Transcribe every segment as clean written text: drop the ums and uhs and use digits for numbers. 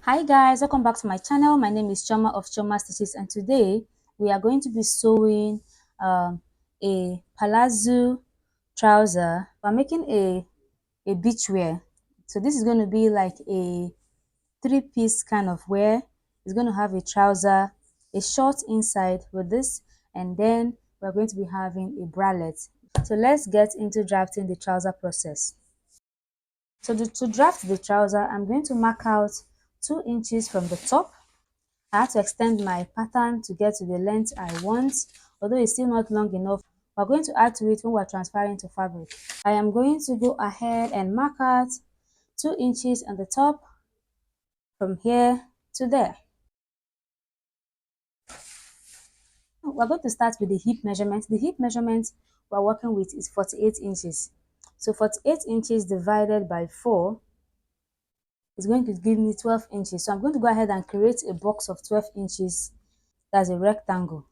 Hi guys, welcome back to my channel. My name is Choma of Choma Stitches, and today we are going to be sewing a palazzo trouser. We're making a beach wear. So this is going to be like a three-piece kind of wear. It's going to have a trouser, a short inside with this, and then we're going to be having a bralette. So let's get into drafting the trouser process. So to draft the trouser, I'm going to mark out 2 inches from the top. I had to extend my pattern to get to the length I want, although it's still not long enough. We're going to add to it when we're transferring to fabric. I am going to go ahead and mark out 2 inches on the top from here to there. We're going to start with the hip measurement. The hip measurement we're working with is 48 inches. So 48 inches divided by 4 is going to give me 12 inches. So I'm going to go ahead and create a box of 12 inches. That's a rectangle.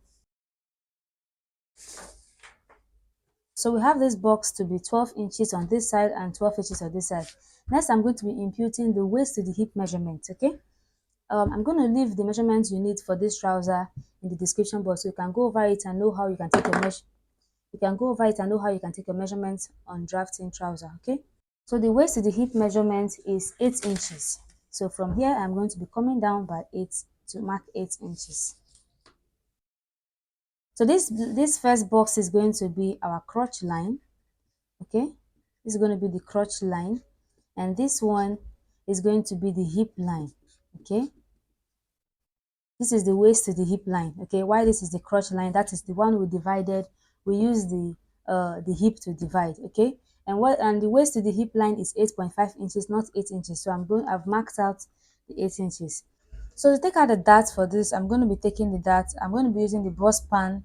So we have this box to be 12 inches on this side and 12 inches on this side. Next, I'm going to be imputing the waist to the hip measurement, okay? I'm going to leave the measurements you need for this trouser in the description box, so you can go over it and know how you can take your measurements on drafting trouser, okay? So the waist to the hip measurement is 8 inches. So from here, I'm going to be coming down by 8 to mark 8 inches. So this first box is going to be our crotch line, okay? This is going to be the crotch line, and this one is going to be the hip line, okay? This is the waist to the hip line, okay? While this is the crotch line, that is the one we divided. We use the hip to divide, okay? And the waist to the hip line is 8.5 inches, not 8 inches. So I've marked out the 8 inches. So to take out the dart for this, I'm going to be taking the dart. I'm going to be using the bust span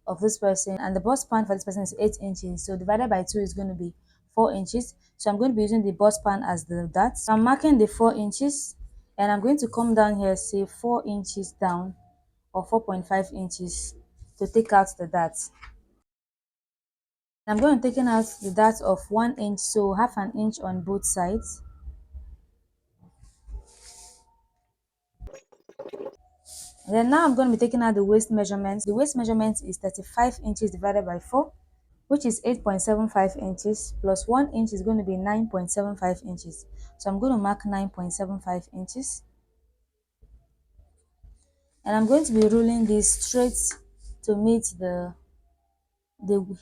of this person, and the bust span for this person is 8 inches, so divided by 2 is going to be 4 inches. So I'm going to be using the bust span as the dart. So I'm marking the 4 inches, and I'm going to come down here, say 4 inches down, or 4.5 inches, to take out the dart. I'm going to take out the dart of 1 inch, so half an inch on both sides. And then now I'm going to be taking out the waist measurement. The waist measurement is 35 inches divided by 4, which is 8.75 inches, plus 1 inch is going to be 9.75 inches. So I'm going to mark 9.75 inches. And I'm going to be ruling this straight to meet the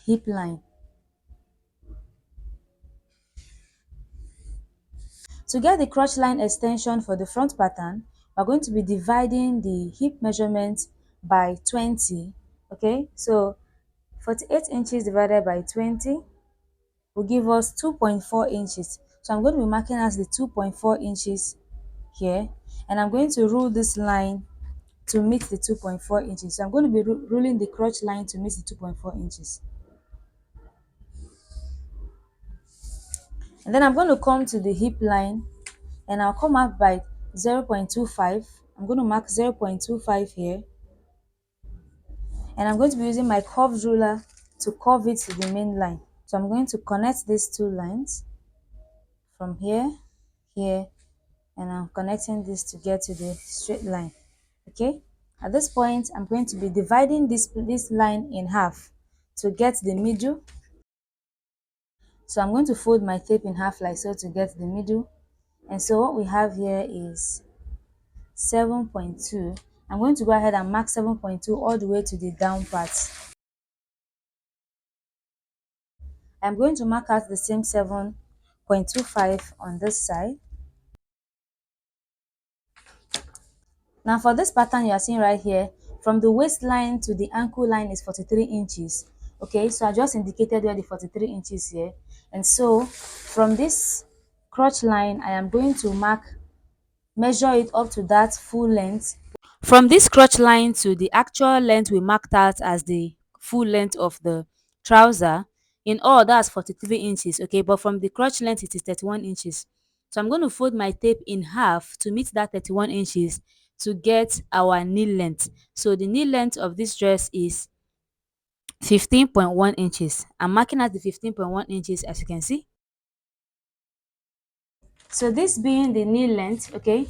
hip line. To get the crotch line extension for the front pattern, we're going to be dividing the hip measurement by 20. Okay, so 48 inches divided by 20 will give us 2.4 inches. So I'm going to be marking as the 2.4 inches here, and I'm going to rule this line to meet the 2.4 inches. So I'm going to be ruling the crotch line to meet the 2.4 inches. And then I'm going to come to the hip line, and I'll come up by 0.25. I'm going to mark 0.25 here, and I'm going to be using my curved ruler to curve it to the main line. So I'm going to connect these two lines from here, and I'm connecting this to get to the straight line. Okay, at this point I'm going to be dividing this line in half to get the middle. So I'm going to fold my tape in half like so to get the middle, and so what we have here is 7.2. I'm going to go ahead and mark 7.2 all the way to the down part. I'm going to mark out the same 7.25 on this side. Now for this pattern you are seeing right here, from the waistline to the ankle line is 43 inches. Okay, so I just indicated where the 43 inches here. And so from this crotch line, I am going to measure it up to that full length. From this crotch line to the actual length we marked out as the full length of the trouser, in all that's 43 inches, okay, but from the crotch length it is 31 inches. So I'm going to fold my tape in half to meet that 31 inches to get our knee length. So the knee length of this dress is 15.1 inches. I'm marking at the 15.1 inches, as you can see. So this being the knee length, okay,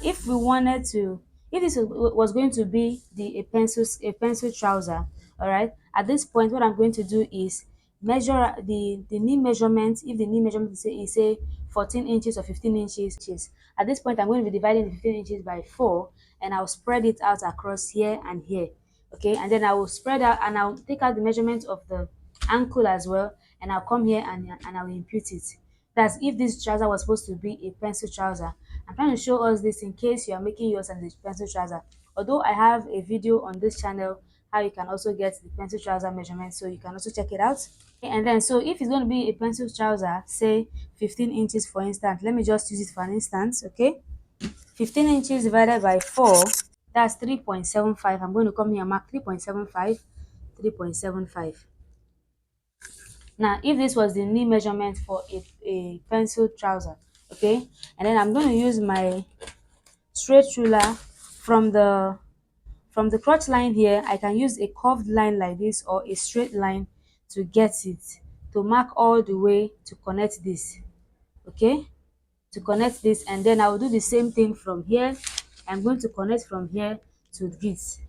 if we wanted to, if this was going to be a pencil trouser, all right, at this point what I'm going to do is measure the knee measurement. If the knee measurement is say 14 inches or 15 inches, at this point I'm going to be dividing the 15 inches by 4, and I'll spread it out across here and here. Okay, and then I will spread out and I'll take out the measurement of the ankle as well, and I'll come here and I'll impute it. That's if this trouser was supposed to be a pencil trouser. I'm trying to show us this in case you are making yours as a pencil trouser. Although I have a video on this channel how you can also get the pencil trouser measurement, so you can also check it out. Okay, and then so if it's going to be a pencil trouser, say 15 inches for instance, let me just use it for an instance. Okay, 15 inches divided by 4, that's 3.75. I'm going to come here and mark 3.75, 3.75. Now, if this was the knee measurement for a pencil trouser, okay, and then I'm going to use my straight ruler from the crotch line here. I can use a curved line like this or a straight line to get it, to mark all the way to connect this, okay, to connect this, and then I will do the same thing from here. I'm going to connect from here to this.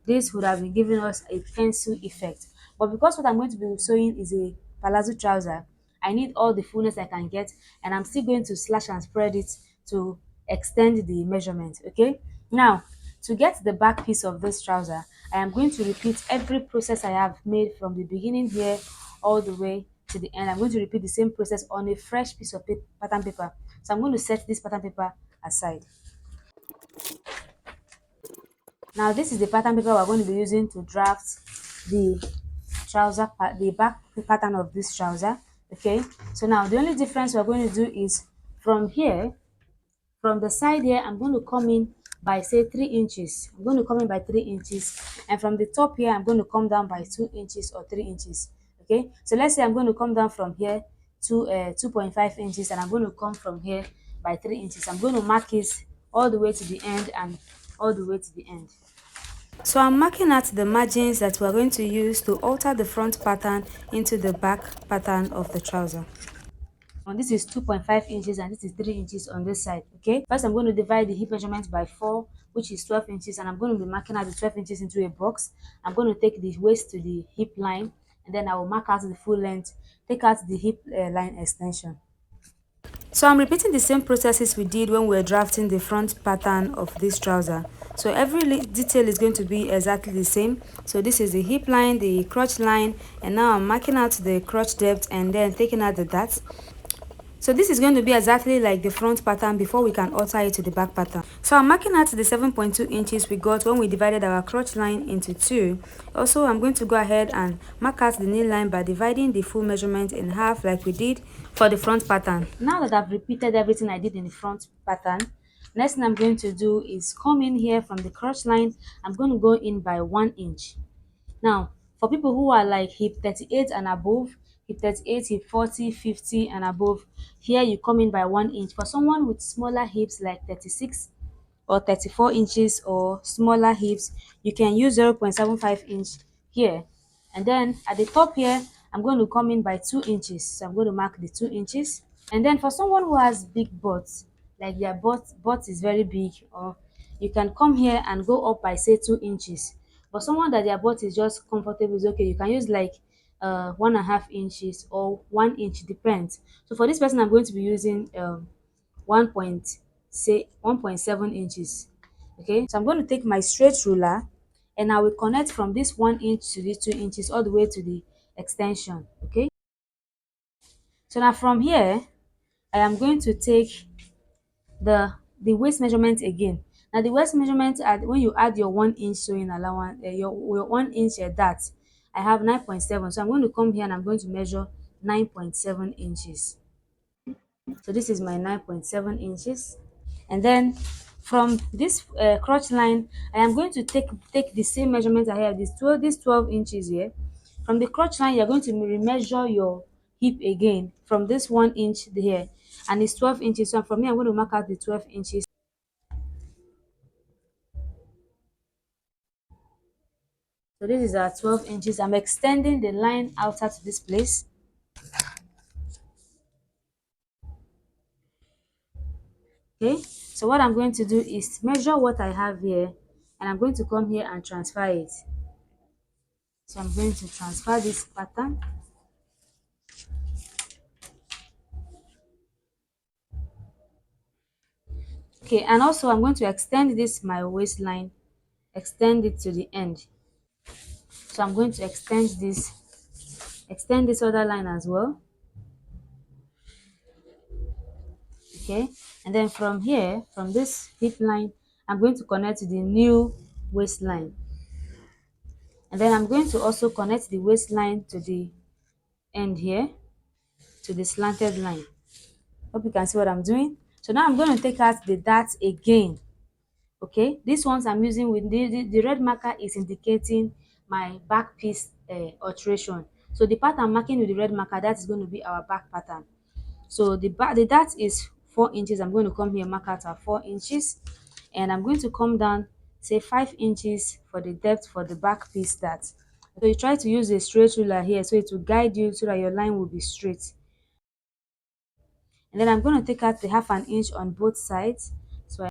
This would have been giving us a pencil effect. But because what I'm going to be sewing is a palazzo trouser, I need all the fullness I can get, and I'm still going to slash and spread it to extend the measurement. Okay, now to get the back piece of this trouser, I am going to repeat every process I have made from the beginning here all the way to the end. I'm going to repeat the same process on a fresh piece of pattern paper. So I'm going to set this pattern paper aside. Now this is the pattern paper we're going to be using to draft the the back pattern of this trouser. Okay, so now the only difference we're going to do is from here, from the side here, I'm going to come in by say 3 inches. I'm going to come in by 3 inches, and from the top here I'm going to come down by 2 inches or 3 inches. Okay, so let's say I'm going to come down from here to 2.5 inches, and I'm going to come from here by 3 inches. I'm going to mark it all the way to the end and all the way to the end. So I'm marking out the margins that we're going to use to alter the front pattern into the back pattern of the trouser. And this is 2.5 inches and this is 3 inches on this side. Okay, first I'm going to divide the hip measurement by 4, which is 12 inches, and I'm going to be marking out the 12 inches into a box. I'm going to take the waist to the hip line, and then I will mark out the full length, take out the hip line extension. So I'm repeating the same processes we did when we were drafting the front pattern of this trouser. So every detail is going to be exactly the same. So this is the hip line, the crotch line, and now I'm marking out the crotch depth and then taking out the darts. So this is going to be exactly like the front pattern before we can alter it to the back pattern. So I'm marking out the 7.2 inches we got when we divided our crotch line into 2. Also, I'm going to go ahead and mark out the knee line by dividing the full measurement in half like we did for the front pattern. Now that I've repeated everything I did in the front pattern, next thing I'm going to do is come in here from the crotch line. I'm going to go in by 1 inch. Now, for people who are like hip 38 and above, hip 38, hip 40, 50 and above, here you come in by 1 inch. For someone with smaller hips like 36 or 34 inches or smaller hips, you can use 0.75 inch here. And then at the top here, I'm going to come in by 2 inches. So I'm going to mark the 2 inches. And then for someone who has big butts, like their butt is very big, or you can come here and go up by say 2 inches. For someone that their butt is just comfortable, is okay, you can use like 1.5 inches or 1 inch, depends. So for this person I'm going to be using 1.7 inches. Okay, so I'm going to take my straight ruler and I will connect from this 1 inch to this 2 inches all the way to the extension. Okay, so now from here I am going to take the waist measurement again. Now the waist measurement, when you add your 1 inch sewing allowance, your 1 inch dart, I have 9.7. So I'm going to come here and I'm going to measure 9.7 inches. So this is my 9.7 inches. And then from this crotch line, I am going to take the same measurement I have, this 12 inches here. From the crotch line, you're going to remeasure your hip again from this 1 inch here, and it's 12 inches. So from here, I'm going to mark out the 12 inches. So this is our 12 inches. I'm extending the line outside to this place. Okay, So what I'm going to do is measure what I have here, and I'm going to come here and transfer it. So I'm going to transfer this pattern. Okay, and also I'm going to extend this my waistline, extend it to the end. So I'm going to extend this other line as well. Okay, and then from here, from this hip line, I'm going to connect to the new waistline. And then I'm going to also connect the waistline to the end here, to the slanted line. Hope you can see what I'm doing. So now I'm going to take out the darts again. Okay, these ones I'm using with the red marker is indicating my back piece alteration. So the part I'm marking with the red marker, that is going to be our back pattern. So the dart is 4 inches. I'm going to come here, mark out our 4 inches, and I'm going to come down, say 5 inches for the depth for the back piece dart. So you try to use a straight ruler here so it will guide you so that your line will be straight. And then I'm going to take out the half an inch on both sides. So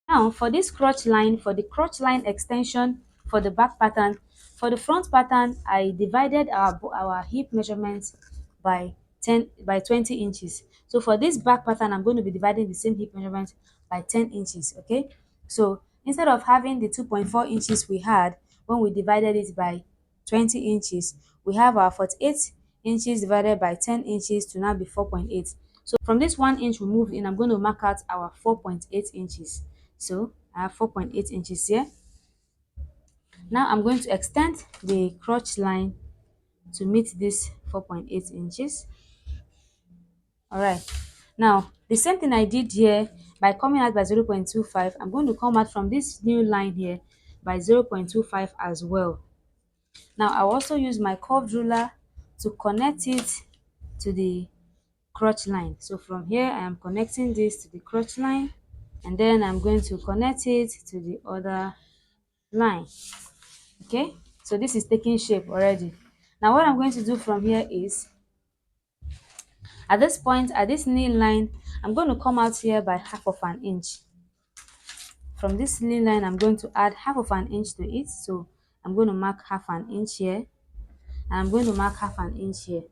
now for this crotch line, for the crotch line extension for the back pattern, for the front pattern, I divided our hip measurements by 20 inches. So for this back pattern, I'm going to be dividing the same hip measurement by 10 inches. Okay, so instead of having the 2.4 inches we had when we divided it by 20 inches, we have our 48 inches divided by 10 inches to now be 4.8. So from this 1 inch we moved in, I'm going to mark out our 4.8 inches. So I have 4.8 inches here. Now I'm going to extend the crotch line to meet this 4.8 inches. All right. Now the same thing I did here by coming out by 0.25, I'm going to come out from this new line here by 0.25 as well. Now I'll also use my curved ruler to connect it to the crotch line. So from here I am connecting this to the crotch line, and then I'm going to connect it to the other line. Okay, so this is taking shape already. Now what I'm going to do from here is, at this point, at this knee line, I'm going to come out here by half of an inch. From this knee line, I'm going to add half of an inch to it. So I'm going to mark half an inch here, and I'm going to mark half an inch here.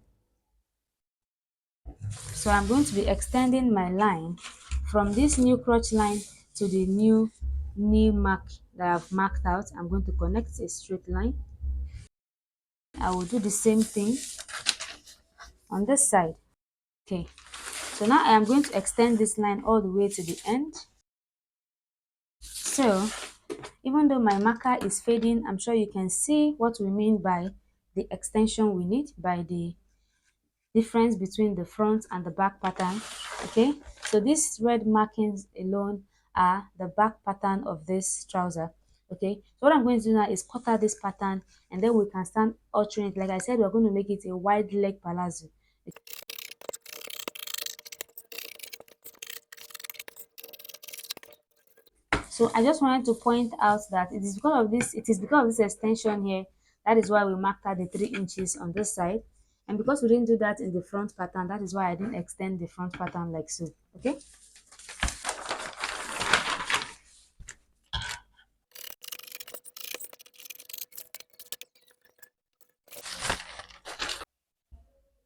So I'm going to be extending my line from this new crotch line to the new knee mark that I've marked out. I'm going to connect a straight line. I will do the same thing on this side. Okay, so now I am going to extend this line all the way to the end. So even though my marker is fading, I'm sure you can see what we mean by the extension we need, by the difference between the front and the back pattern. Okay, so these red markings alone are the back pattern of this trouser. Okay, so what I'm going to do now is cut out this pattern, and then we can start altering it. Like I said, we're going to make it a wide leg palazzo. So I just wanted to point out that it is because of this extension here, that is why we marked out the 3 inches on this side. And because we didn't do that in the front pattern, that is why I didn't extend the front pattern like so. Okay.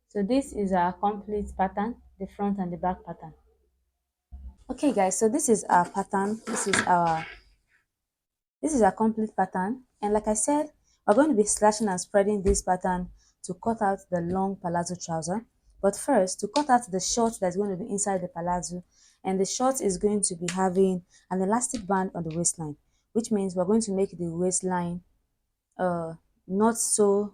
So this is our complete pattern, the front and the back pattern. Okay guys, so this is our pattern. This is our complete pattern, and like I said, we're going to be slashing and spreading this pattern to cut out the long palazzo trouser. But first, to cut out the short that's going to be inside the palazzo, and the short is going to be having an elastic band on the waistline, which means we're going to make the waistline not so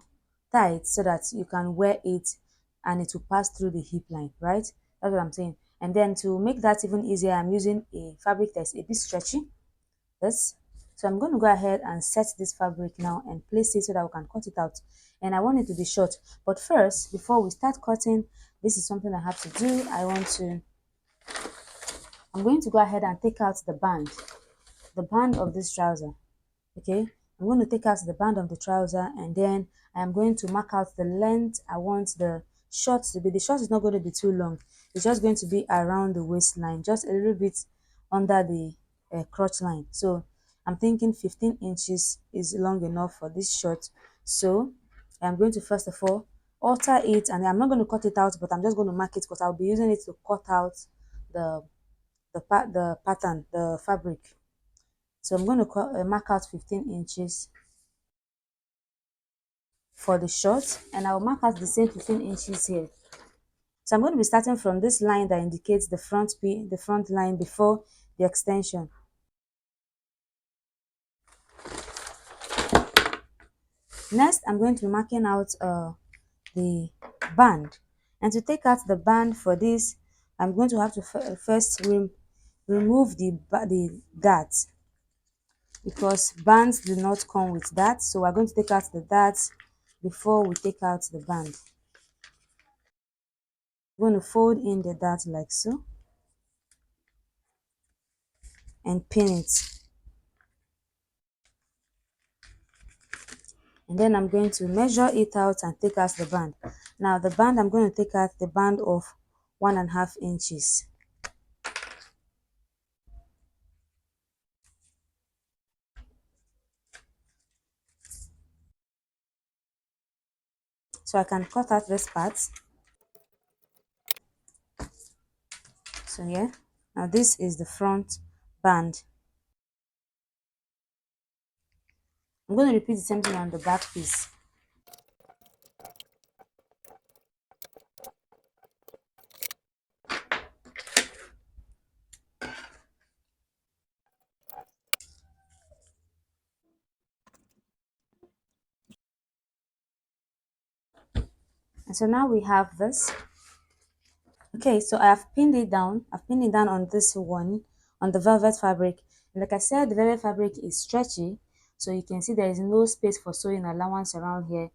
tight so that you can wear it and it will pass through the hip line, right? That's what I'm saying. And then to make that even easier, I'm using a fabric that's a bit stretchy, this. So I'm going to go ahead and set this fabric now and place it so that we can cut it out. And I want it to be short. But first, before we start cutting, this is something I have to do. I'm going to go ahead and take out the band of this trouser. Okay, I'm going to take out the band of the trouser, and then I'm going to mark out the length I want the short to be. The short is not going to be too long. is just going to be around the waistline, just a little bit under the crotch line. So I'm thinking 15 inches is long enough for this short. So I'm going to first of all alter it, and I'm not going to cut it out, but I'm just going to mark it because I'll be using it to cut out the the pattern, the fabric. So I'm going to mark out 15 inches for the short, and I'll mark out the same 15 inches here. So I'm going to be starting from this line that indicates the front line before the extension. Next, I'm going to be marking out the band. And to take out the band for this, I'm going to have to first remove the darts, because bands do not come with darts. So we're going to take out the darts before we take out the band. I'm going to fold in the dart like so and pin it. And then I'm going to measure it out and take out the band. Now the band, I'm going to take out the band of 1.5 inches. So I can cut out this part. So yeah, now this is the front band. I'm going to repeat the same thing on the back piece. And so now we have this. Okay, so I have pinned it down. I've pinned it down on this one, on the velvet fabric. And like I said, the velvet fabric is stretchy, so you can see there is no space for sewing allowance around here.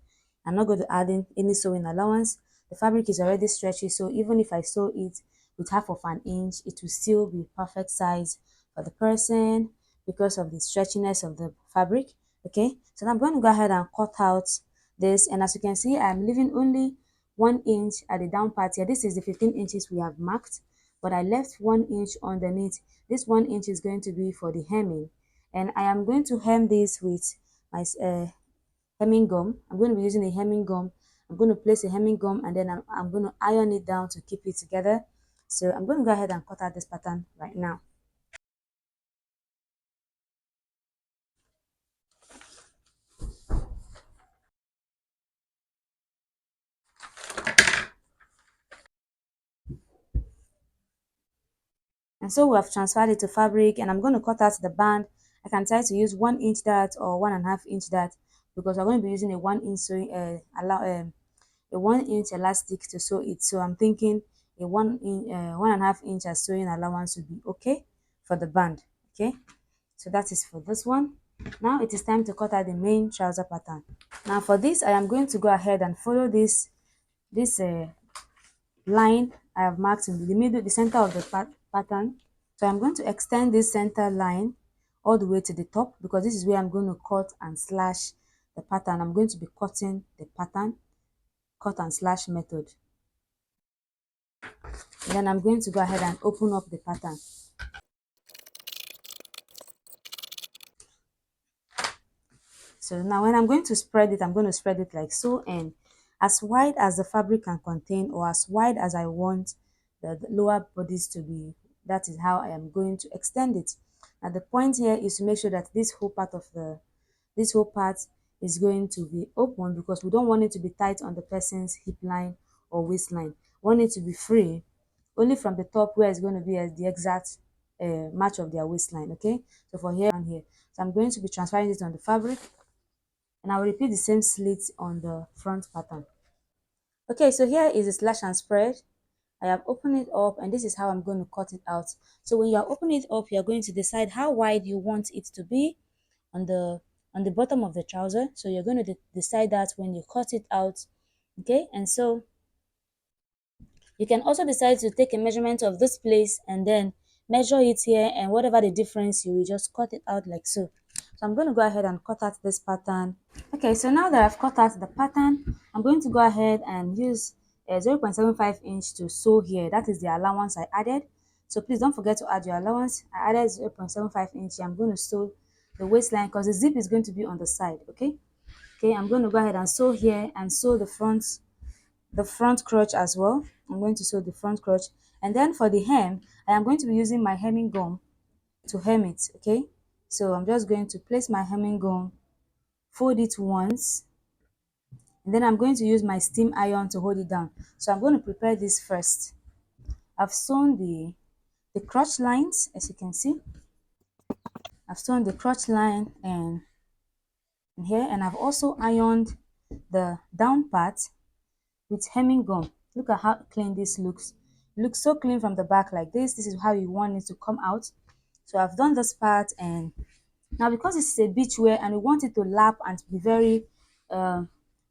I'm not going to add in any sewing allowance. The fabric is already stretchy, so even if I sew it with 1/2 inch, it will still be perfect size for the person because of the stretchiness of the fabric. Okay, so now I'm going to go ahead and cut out this, and as you can see, I'm leaving only 1 inch at the down part here. This is the 15 inches we have marked, but I left 1 inch underneath. This 1 inch is going to be for the hemming, and I am going to hem this with my hemming gum. I'm going to be using a hemming gum. I'm going to place a hemming gum, and then I'm going to iron it down to keep it together. So I'm going to go ahead and cut out this pattern right now. And so we have transferred it to fabric, and I'm going to cut out the band. I can try to use 1 inch dart or 1.5 inch dart, because we're going to be using a 1 inch sewing a 1 inch elastic to sew it. So I'm thinking a 1.5 inch as sewing allowance would be okay for the band. Okay, so that is for this one. Now it is time to cut out the main trouser pattern. Now for this, I am going to go ahead and follow this line I have marked in the middle, the center of the pattern. So I'm going to extend this center line all the way to the top, because this is where I'm going to cut and slash the pattern. I'm going to be cutting the pattern, cut and slash method. And then I'm going to go ahead and open up the pattern. So now when I'm going to spread it, I'm going to spread it like so, and as wide as the fabric can contain, or as wide as I want the lower bodies to be. That is how I am going to extend it. Now the point here is to make sure that this whole part is going to be open, because we don't want it to be tight on the person's hip line or waistline. We want it to be free, only from the top where it's going to be as the exact match of their waistline. Okay, so for here and here, so I'm going to be transferring it on the fabric, and I will repeat the same slits on the front pattern. Okay, so here is the slash and spread. I have opened it up, and this is how I'm going to cut it out. So when you are opening it up, you're going to decide how wide you want it to be on the bottom of the trouser. So you're going to decide that when you cut it out. Okay, and so you can also decide to take a measurement of this place and then measure it here, and whatever the difference, you will just cut it out like so. So I'm going to go ahead and cut out this pattern. Okay, so now that I've cut out the pattern, I'm going to go ahead and use 0.75 inch to sew here. That is the allowance I added. So please don't forget to add your allowance. I added 0.75 inch. I'm going to sew the waistline because the zip is going to be on the side. Okay, I'm going to go ahead and sew here and sew the front crotch as well. I'm going to sew the front crotch, and then for the hem, I am going to be using my hemming gum to hem it. Okay, so I'm just going to place my hemming gum, fold it once, and then I'm going to use my steam iron to hold it down. So I'm going to prepare this first. I've sewn the crotch lines, as you can see. I've sewn the crotch line and here, and I've also ironed the down part with hemming gum. Look at how clean this looks. It looks so clean from the back like this. This is how you want it to come out. So I've done this part, and now because it's a beach wear and we want it to lap and be very uh,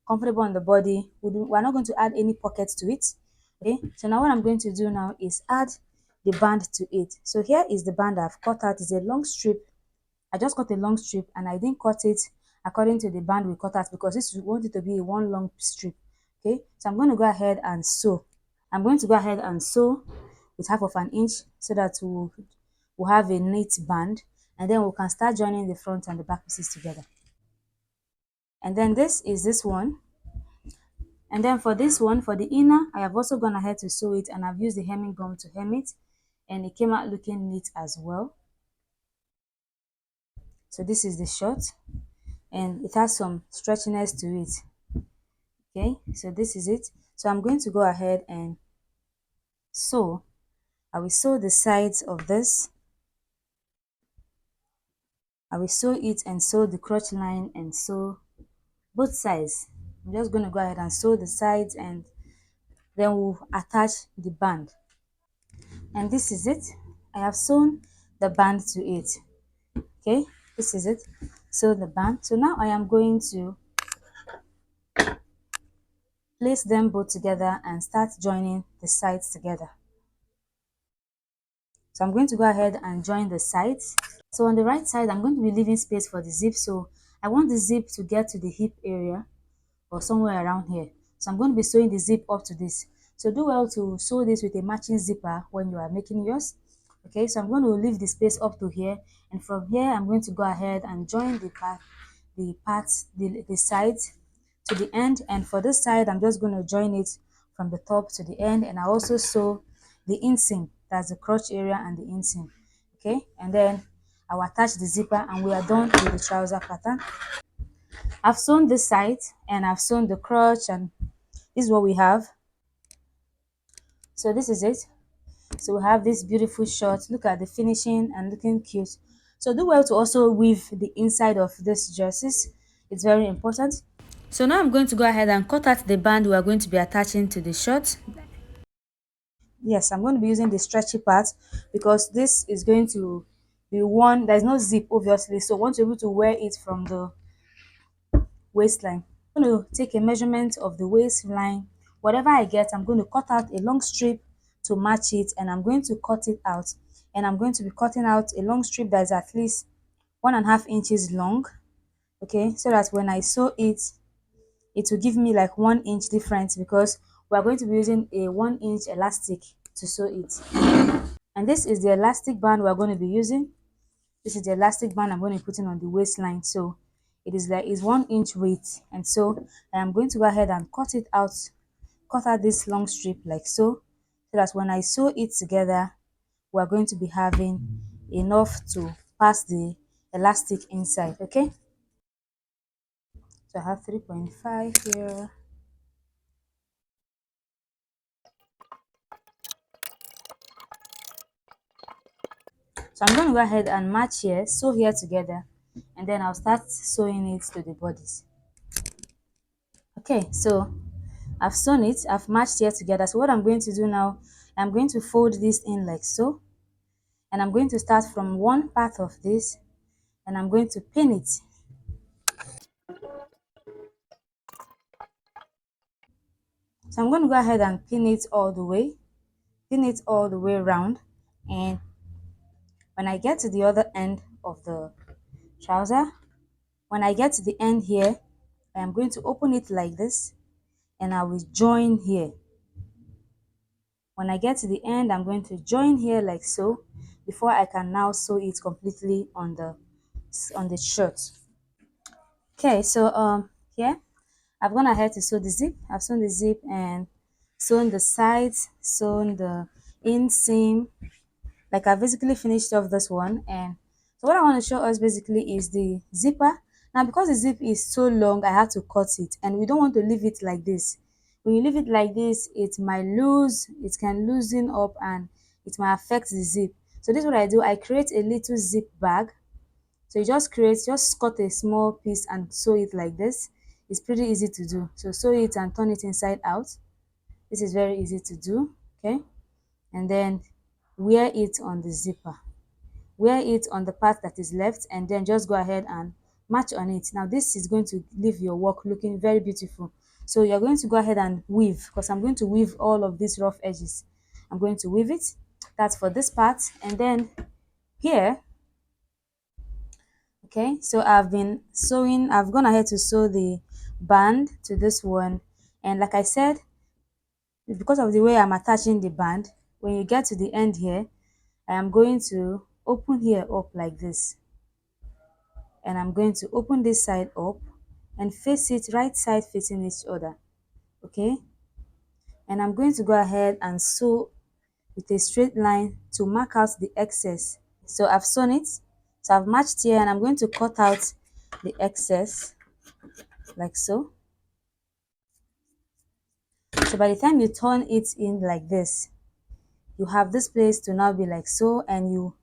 comfortable on the body, we're not going to add any pockets to it. Okay, so now what I'm going to do now is add the band to it. So here is the band I've cut out. It's a long strip. I just cut a long strip and I didn't cut it according to the band we cut out because this we want it to be one long strip. Okay, so I'm going to go ahead and sew. I'm going to go ahead and sew with 1/2 inch so that we'll have a neat band, and then we can start joining the front and the back pieces together. And then this is this one. And then for this one, for the inner, I have also gone ahead to sew it, and I've used the hemming gum to hem it, and it came out looking neat as well. So this is the short, and it has some stretchiness to it. Okay, so this is it. So I'm going to go ahead and sew. I will sew the sides of this. I will sew it and sew the crotch line and sew both sides. I'm just going to go ahead and sew the sides, and then we'll attach the band. And this is it. I have sewn the band to it. Okay, this is it. Sew the band. So now I am going to place them both together and start joining the sides together. So I'm going to go ahead and join the sides. So on the right side, I'm going to be leaving space for the zip. So I want the zip to get to the hip area or somewhere around here. So I'm going to be sewing the zip up to this. So do well to sew this with a matching zipper when you are making yours. Okay, so I'm going to leave the space up to here, and from here I'm going to go ahead and join the sides to the end. And for this side, I'm just going to join it from the top to the end, and I also sew the inseam, that's the crotch area and the inseam. Okay, and then I'll attach the zipper and we are done with the trouser pattern. I've sewn this side and I've sewn the crotch, and this is what we have. So this is it. So we have this beautiful short. Look at the finishing and looking cute. So do well to also weave the inside of this dresses. It's very important. So now I'm going to go ahead and cut out the band we are going to be attaching to the short. Yes, I'm going to be using the stretchy part because this is going to be one. There's no zip obviously, so I want to be able to wear it from the waistline. I'm going to take a measurement of the waistline. Whatever I get, I'm going to cut out a long strip to match it, and I'm going to cut it out. And I'm going to be cutting out a long strip that is at least 1.5 inches long. Okay, so that when I sew it, it will give me like 1 inch difference because we are going to be using a 1 inch elastic to sew it. And this is the elastic band we are going to be using. This is the elastic band I'm going to be putting on the waistline. So it is like it's 1 inch weight, and so I am going to go ahead and cut out this long strip like so that when I sew it together, we are going to be having enough to pass the elastic inside. Okay, so I have 3.5 here. So I'm going to go ahead and match here, sew here together, and then I'll start sewing it to the bodies. Okay, so I've sewn it, I've matched here together. So what I'm going to do now, I'm going to fold this in like so, and I'm going to start from one part of this, and I'm going to pin it. So I'm going to go ahead and pin it all the way, around, and when I get to the other end of the trouser, when I get to the end here, I am going to open it like this, and I will join here. When I get to the end, I'm going to join here like so before I can now sew it completely on the shirt. Okay, so here I've gone ahead to sew the zip. I've sewn the zip and sewn the sides, sewn the inseam. Like I basically finished off this one. And so what I want to show us basically is the zipper. Now because the zip is so long, I had to cut it, and we don't want to leave it like this. When you leave it like this, it might lose, it can loosen up, and it might affect the zip. So this is what I do. I create a little zip bag. So you just cut a small piece and sew it like this. It's pretty easy to do. So sew it and turn it inside out. This is very easy to do. Okay, and then wear it on the zipper. Wear it on the part that is left, and then just go ahead and match on it. Now this is going to leave your work looking very beautiful. So you're going to go ahead and weave, because I'm going to weave all of these rough edges. I'm going to weave it. That's for this part. And then here, okay, so I've gone ahead to sew the band to this one. And like I said, because of the way I'm attaching the band, when you get to the end here, I am going to open here up like this, and I'm going to open this side up and face it right side facing each other. Okay, and I'm going to go ahead and sew with a straight line to mark out the excess. So I've sewn it, so I've matched here, and I'm going to cut out the excess like so. So by the time you turn it in like this, you have this place to now be like so, and you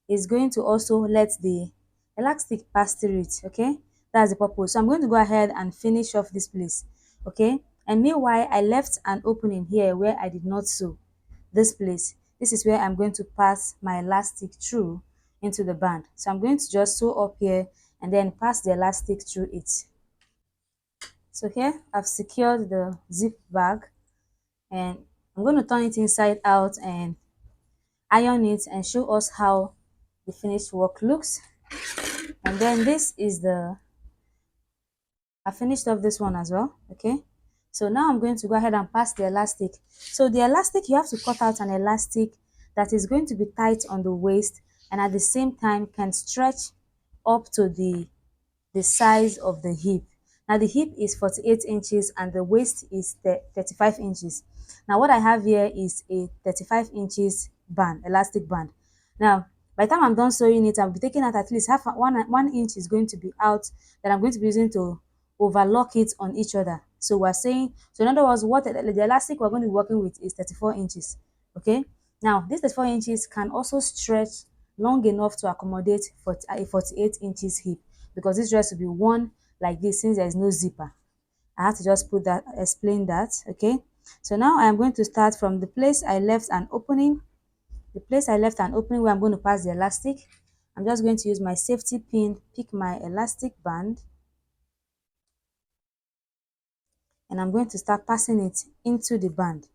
is going to also let the elastic pass through it. Okay, that's the purpose. So I'm going to go ahead and finish off this place. Okay, and meanwhile I left an opening here where I did not sew. This place, this is where I'm going to pass my elastic through into the band. So I'm going to just sew up here and then pass the elastic through it. So here I've secured the zip bag, and I'm going to turn it inside out and iron it and show us how the finished work looks. And then this is I finished off this one as well. Okay, so now I'm going to go ahead and pass the elastic. So the elastic, you have to cut out an elastic that is going to be tight on the waist, and at the same time can stretch up to the size of the hip. Now the hip is 48 inches and the waist is 35 inches. Now what I have here is a 35 inches band, elastic band. Now by the time I'm done sewing it, I'll be taking out at least one inch is going to be out, that I'm going to be using to overlock it on each other. So we're saying, so in other words, what the elastic we're going to be working with is 34 inches. Okay, now this 34 inches can also stretch long enough to accommodate for a 48 inches hip, because this dress will be worn like this since there is no zipper. I have to just explain that. Okay, so now I'm going to start from the place I left an opening. The place I left an opening where I'm going to pass the elastic. I'm just going to use my safety pin, pick my elastic band, and I'm going to start passing it into the band.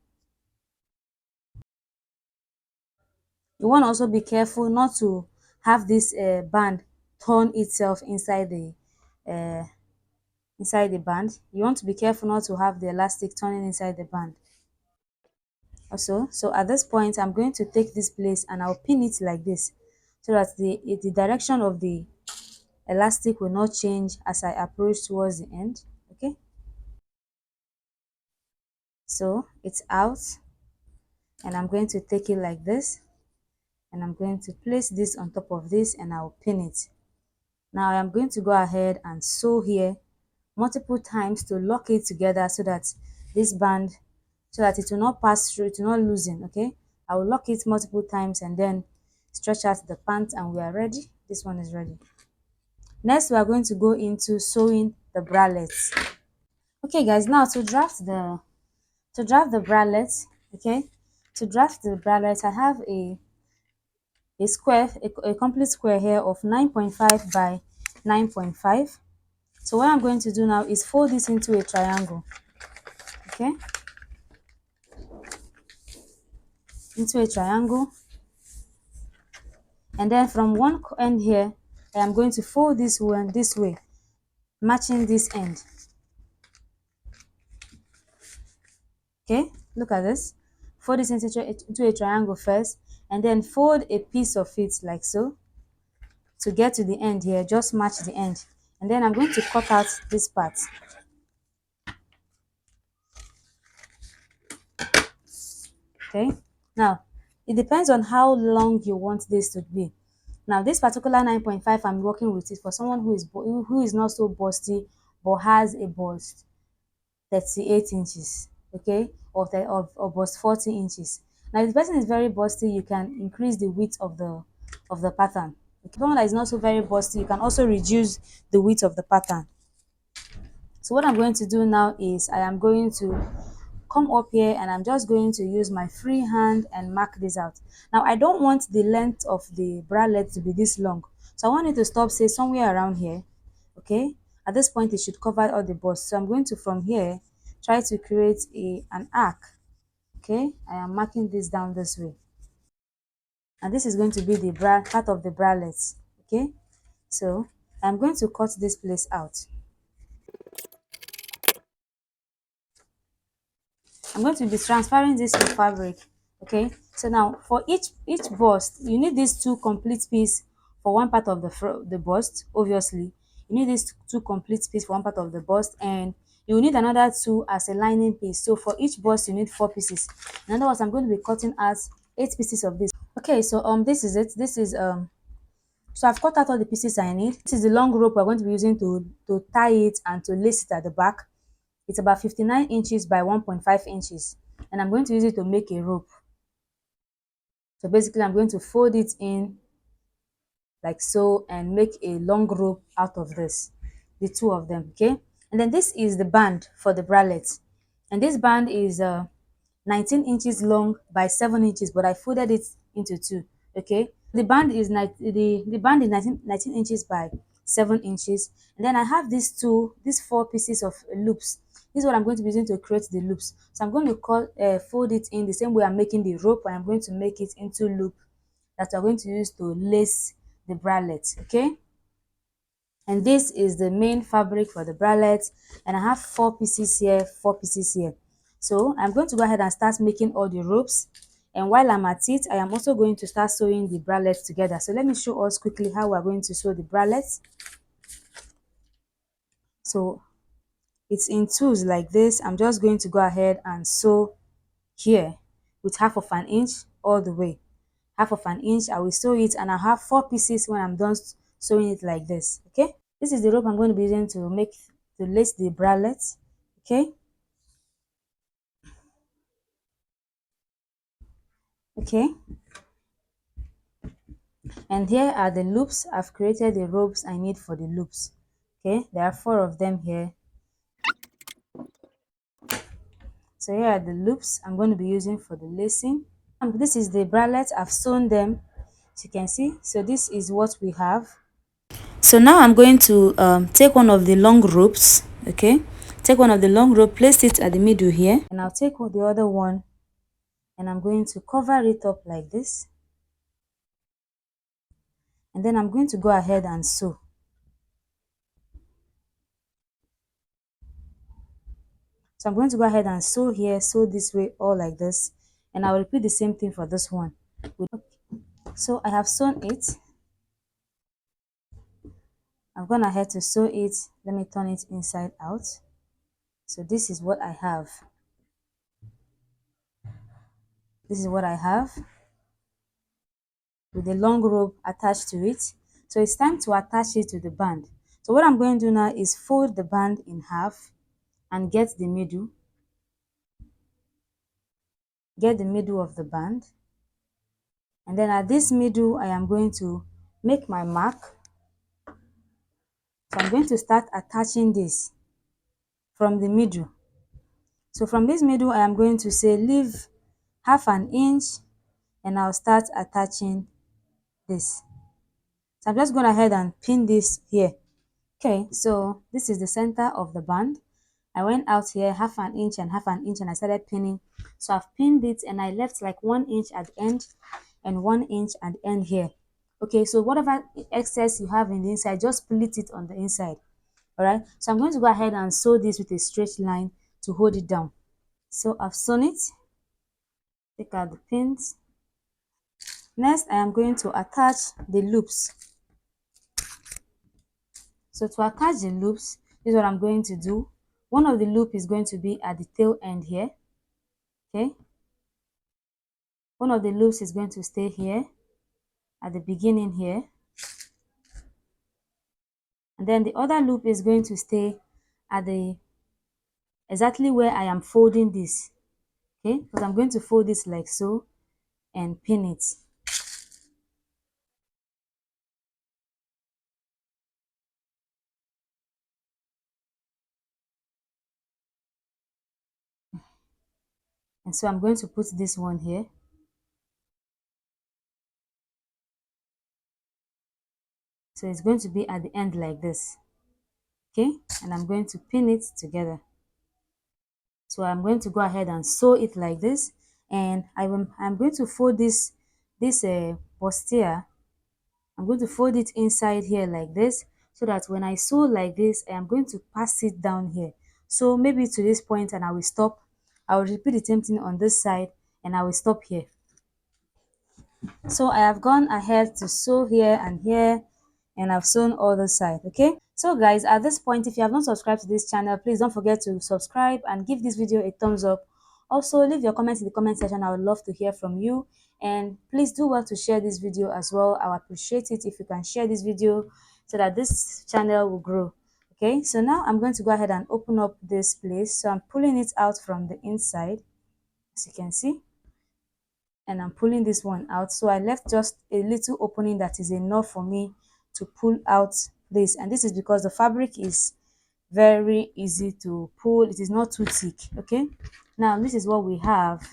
You want to also be careful not to have this band turn itself uh, inside the band. You want to be careful not to have the elastic turning inside the band. Also, so at this point, I'm going to take this place and I'll pin it like this, so that the direction of the elastic will not change as I approach towards the end. Okay, so it's out, and I'm going to take it like this, and I'm going to place this on top of this, and I'll pin it. Now I'm going to go ahead and sew here multiple times to lock it together, so that this band, so that it will not pass through, it will not loosen. Okay, I will lock it multiple times and then stretch out the pants, and we are ready. This one is ready. Next, we are going to go into sewing the bralettes. Okay guys, now to draft the bralette. Okay, to draft the bralette, I have a complete square here of 9.5 by 9.5. So what I'm going to do now is fold this into a triangle. Okay, into a triangle, and then from one end here, I am going to fold this one this way, matching this end. Okay, look at this. fold this into a triangle first, and then fold a piece of it like so to get to the end here. Just match the end, and then I'm going to cut out this part. Okay, now it depends on how long you want this to be. Now this particular 9.5 I'm working with is for someone who is not so busty but has a bust 38 inches, okay, or bust 40 inches. Now if the person is very busty, you can increase the width of the pattern. If someone that is not so very busty, you can also reduce the width of the pattern. So what I'm going to do now is I am going to come up here and I'm just going to use my free hand and mark this out. Now I don't want the length of the bralette to be this long, so I want it to stop, say, somewhere around here. Okay, at this point it should cover all the bust, so I'm going to, from here, try to create an arc. Okay, I am marking this down this way, and this is going to be the part of the bralette. Okay, so I'm going to cut this place out. I'm going to be transferring this to fabric. Okay, so now for each bust, you need these two complete piece for one part of the bust. Obviously, you need these two complete piece for one part of the bust, and you will need another two as a lining piece. So for each bust, you need 4 pieces. In other words, I'm going to be cutting out 8 pieces of this. Okay, so this is it. This is so I've cut out all the pieces I need. This is the long rope we're going to be using to tie it and to lace it at the back. It's about 59 inches by 1.5 inches, and I'm going to use it to make a rope. So basically I'm going to fold it in like so and make a long rope out of this, the two of them. Okay, and then this is the band for the bralette, and this band is 19 inches long by 7 inches, but I folded it into two. Okay, the band is the band is 19 inches by 7 inches, and then I have these 4 pieces of loops. This is what I'm going to be using to create the loops. So I'm going to fold it in the same way I'm making the rope, and I'm going to make it into loop that we're going to use to lace the bralette. Okay, and this is the main fabric for the bralette, and I have 4 pieces here, 4 pieces here. So I'm going to go ahead and start making all the ropes, and while I'm at it, I am also going to start sewing the bralette together. So let me show us quickly how we're going to sew the bralette. So it's in twos like this. I'm just going to go ahead and sew here with 1/2 inch all the way. 1/2 inch, I will sew it, and I have 4 pieces when I'm done sewing it like this. Okay, this is the rope I'm going to be using to lace the bralette. Okay, okay, and here are the loops. I've created the ropes I need for the loops. Okay, there are 4 of them here. So here are the loops I'm going to be using for the lacing. And this is the bralette. I've sewn them, as you can see. So this is what we have. So now I'm going to take one of the long ropes. Okay, take one of the long rope, place it at the middle here, and I'll take the other one, and I'm going to cover it up like this, and then I'm going to go ahead and sew. So I'm going to go ahead and sew here, sew this way, all like this, and I'll repeat the same thing for this one. So I have sewn it. I've gone ahead to sew it. Let me turn it inside out. So this is what I have. This is what I have with the long rope attached to it. So it's time to attach it to the band. So what I'm going to do now is fold the band in half and get the middle. Get the middle of the band. And then at this middle, I am going to make my mark. So I'm going to start attaching this from the middle. So from this middle, I am going to say leave 1/2 inch, and I'll start attaching this. So I'm just going ahead and pin this here. Okay, so this is the center of the band. I went out here 1/2 inch and 1/2 inch, and I started pinning. So I've pinned it, and I left like 1 inch at the end and 1 inch at the end here. Okay, so whatever excess you have in the inside, just split it on the inside. All right, so I'm going to go ahead and sew this with a straight line to hold it down. So I've sewn it. Take out the pins. Next, I am going to attach the loops. So to attach the loops, this is what I'm going to do. One of the loop is going to be at the tail end here. Okay. One of the loops is going to stay here at the beginning here. And then the other loop is going to stay at the exactly where I am folding this. Okay, because I'm going to fold this like so and pin it. And so I'm going to put this one here. So it's going to be at the end like this. Okay, and I'm going to pin it together. So I'm going to go ahead and sew it like this, and I'm going to fold this bustier. I'm going to fold it inside here like this, so that when I sew like this, I am going to pass it down here. So maybe to this point, and I will stop. I will repeat the same thing on this side, and I will stop here. So I have gone ahead to sew here and here, and I've sewn other side. Okay, so guys, at this point, if you have not subscribed to this channel, please don't forget to subscribe and give this video a thumbs up. Also, leave your comments in the comment section. I would love to hear from you, and please do well to share this video as well. I would appreciate it if you can share this video so that this channel will grow. Okay, so now I'm going to go ahead and open up this place. So I'm pulling it out from the inside, as you can see, and I'm pulling this one out. So I left just a little opening that is enough for me to pull out this, and this is because the fabric is very easy to pull. It is not too thick. Okay, now this is what we have.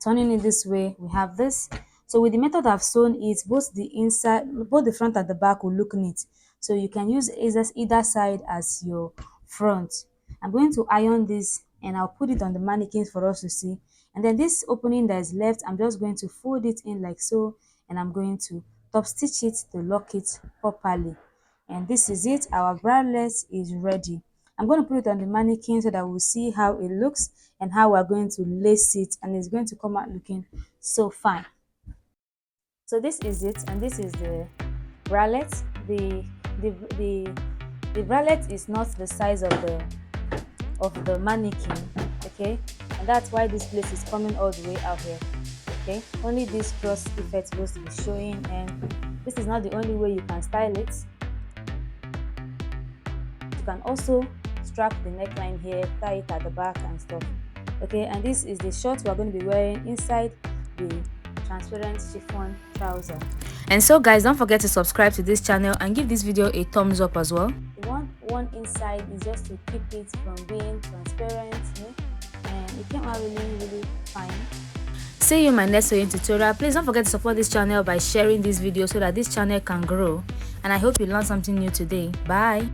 Turning it this way, we have this. So with the method I've sewn it, both the inside, both the front and the back will look neat. So you can use either side as your front. I'm going to iron this, and I'll put it on the mannequins for us to see. And then this opening that is left, I'm just going to fold it in like so, and I'm going to top stitch it to lock it properly. And this is it. Our bralette is ready. I'm going to put it on the mannequin so that we'll see how it looks and how we're going to lace it, and it's going to come out looking so fine. So this is it, and this is the bralette. The bralette is not the size of the mannequin, okay, and that's why this place is coming all the way out here. Okay, only this cross effect supposed to be showing, and this is not the only way you can style it. You can also strap the neckline here, tie it at the back and stuff. Okay, and this is the short we're going to be wearing inside the transparent chiffon trouser. And so guys, don't forget to subscribe to this channel and give this video a thumbs up as well. The one inside is just to keep it from being transparent, and it came out really fine. See you in my next sewing tutorial. Please don't forget to support this channel by sharing this video so that this channel can grow, and I hope you learned something new today. Bye.